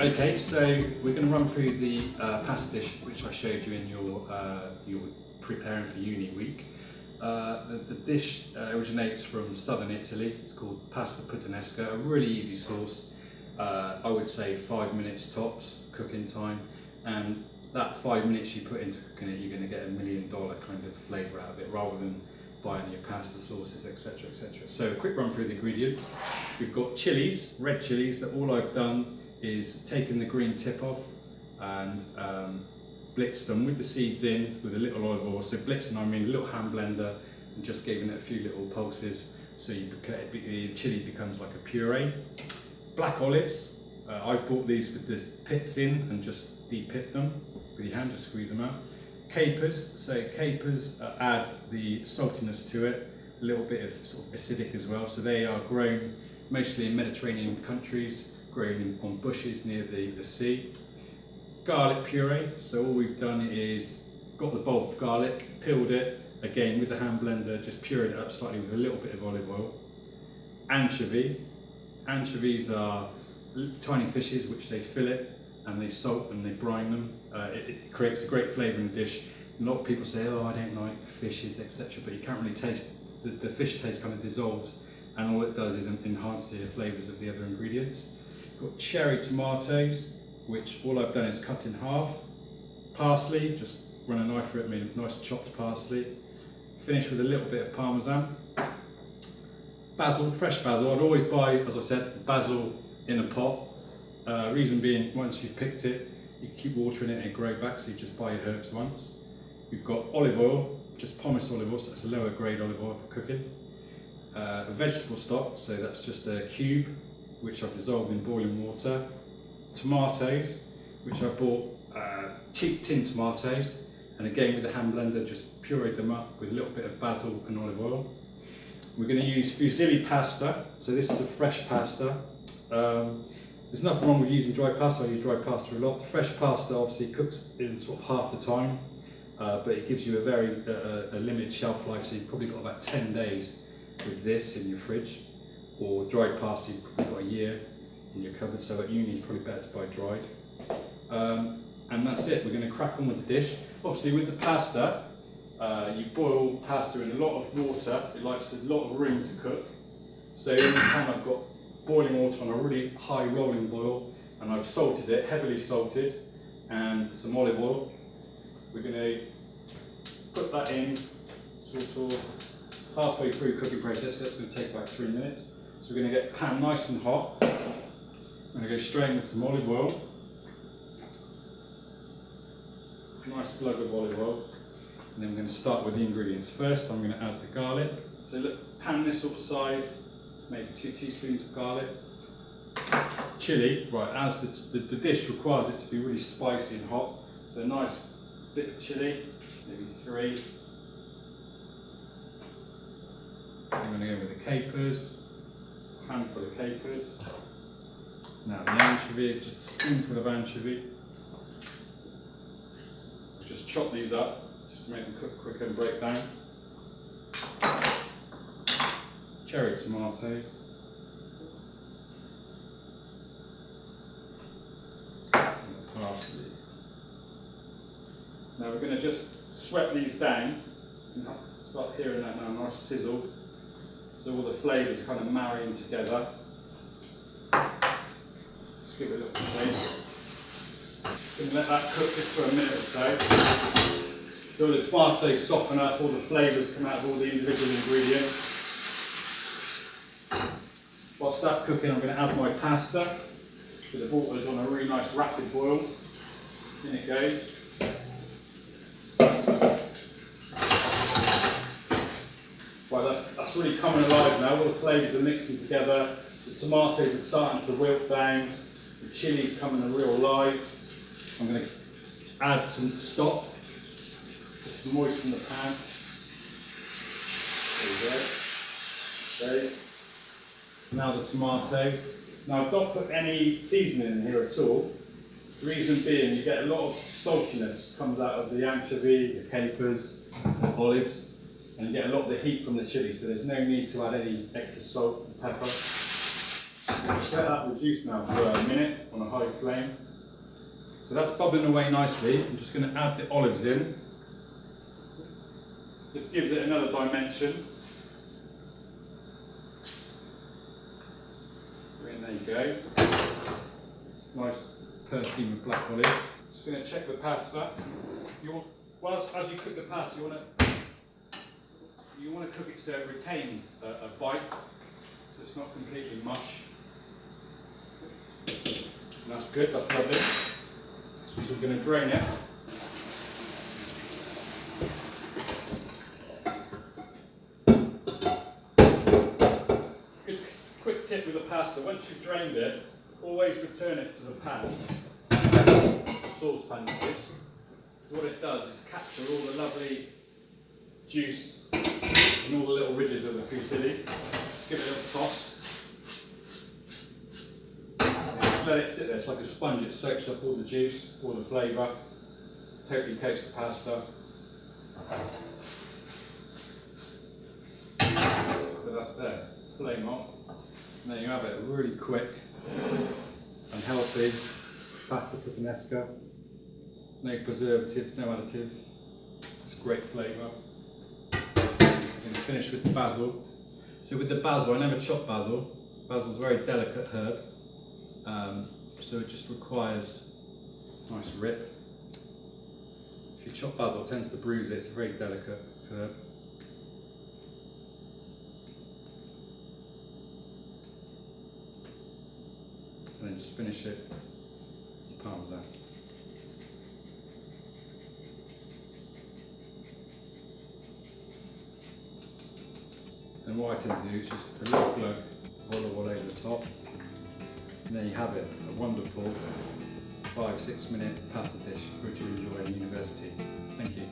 Okay, so we're going to run through the pasta dish which I showed you in your preparing for uni week. The dish originates from southern Italy. It's called pasta Puttanesca, a really easy sauce. I would say 5 minutes tops cooking time, and that 5 minutes you put into cooking it, you're going to get $1 million kind of flavour out of it, rather than buying your pasta sauces, etc, etc. So a quick run through the ingredients. We've got chilies, red chilies, that all I've done is taken the green tip off and blitzed them with the seeds in with a little olive oil. So blitzing, I mean a little hand blender, and just giving it a few little pulses so the chili becomes like a puree. Black olives, I've bought these with the pips in and just de-pip them with your hand, just squeeze them out. Capers, so capers add the saltiness to it, a little bit of sort of acidic as well. So they are grown mostly in Mediterranean countries, grown on bushes near the sea. Garlic puree, so all we've done is got the bulb of garlic, peeled it, again with the hand blender, just pureed it up slightly with a little bit of olive oil. Anchovy, anchovies are tiny fishes which they fillet and they salt and they brine them. It creates a great flavour in the dish. A lot of people say, oh, I don't like fishes, etc., but you can't really taste, the fish taste kind of dissolves, and all it does is enhance the flavours of the other ingredients. Got cherry tomatoes, which all I've done is cut in half. Parsley, just run a knife through it, made a nice chopped parsley. Finish with a little bit of parmesan. Basil, fresh basil. I'd always buy, as I said, basil in a pot. Reason being, once you've picked it, you keep watering it and it grow back, so you just buy your herbs once. We've got olive oil, just pomace olive oil, so that's a lower grade olive oil for cooking. Vegetable stock, so that's just a cube, which I've dissolved in boiling water. Tomatoes, which I bought cheap tin tomatoes, and again with the hand blender just pureed them up with a little bit of basil and olive oil. We're going to use fusilli pasta, so this is a fresh pasta. There's nothing wrong with using dry pasta. I use dry pasta a lot. Fresh pasta obviously cooks in sort of half the time, but it gives you a very limited shelf life, so you've probably got about 10 days with this in your fridge, or dried pasta you've probably got a year in your cupboard, so at uni it's probably better to buy dried. And that's it, we're going to crack on with the dish. Obviously with the pasta, you boil pasta in a lot of water. It likes a lot of room to cook. So in the pan I've got boiling water on a really high rolling boil, and I've salted it, heavily salted, and some olive oil. We're going to put that in sort of halfway through cooking process. That's going to take about 3 minutes. So we're going to get the pan nice and hot. I'm going to go straight in with some olive oil. Nice glug of olive oil. And then we're going to start with the ingredients. First I'm going to add the garlic. So look, pan this sort of size, maybe 2 teaspoons of garlic. Chili, right, as the dish requires it to be really spicy and hot. So a nice bit of chili, maybe 3. I'm going to go with the capers, a handful of capers. Now the anchovy, just a spoonful of anchovy. Just chop these up, just to make them cook quicker and break down. Cherry tomatoes. And the parsley. Now we're going to just sweat these down. And start hearing that now, nice sizzle. So all the flavours kind of marrying together. Just give it a little shake. Going to let that cook just for a minute or so. So the tomatoes soften up, all the flavours come out of all the individual ingredients. Whilst that's cooking, I'm going to add my pasta. So the water's on a really nice rapid boil. In it goes. Right, that's really coming alive now. All the flavours are mixing together. The tomatoes are starting to wilt down. The chili's coming alive. I'm going to add some stock, just to moisten the pan. There we go. Okay. Now the tomatoes. Now I've not put any seasoning in here at all. The reason being, you get a lot of saltiness comes out of the anchovy, the capers, the olives, and you get a lot of the heat from the chili, so there's no need to add any extra salt and pepper. Set that reduced now for a minute on a high flame. So that's bubbling away nicely. I'm just going to add the olives in. This gives it another dimension. There you go. Nice perfume of black olive. Just going to check the pasta. As you cook the pasta, you want to cook it so it retains a bite, so it's not completely mush. And that's good. That's lovely. So we're going to drain it. Good quick tip with the pasta: once you've drained it, always return it to the pan, the saucepan that is. Because what it does is capture all the lovely juice and all the little ridges of the fusilli. Give it a little toss. And just let it sit there. It's like a sponge. It soaks up all the juice, all the flavour. Totally coats the pasta. So that's there. Flame off. And there you have it. A really quick and healthy pasta puttanesca. No preservatives, no additives. It's great flavour. I'm going to finish with the basil. So with the basil, I never chop basil. Basil's a very delicate herb, so it just requires a nice rip. If you chop basil, it tends to bruise it. It's a very delicate herb. And then just finish it with parmesan. And what I tend to do is just a little glug of olive oil over the top. And there you have it, a wonderful 5-6 minute pasta dish for you to enjoy in university. Thank you.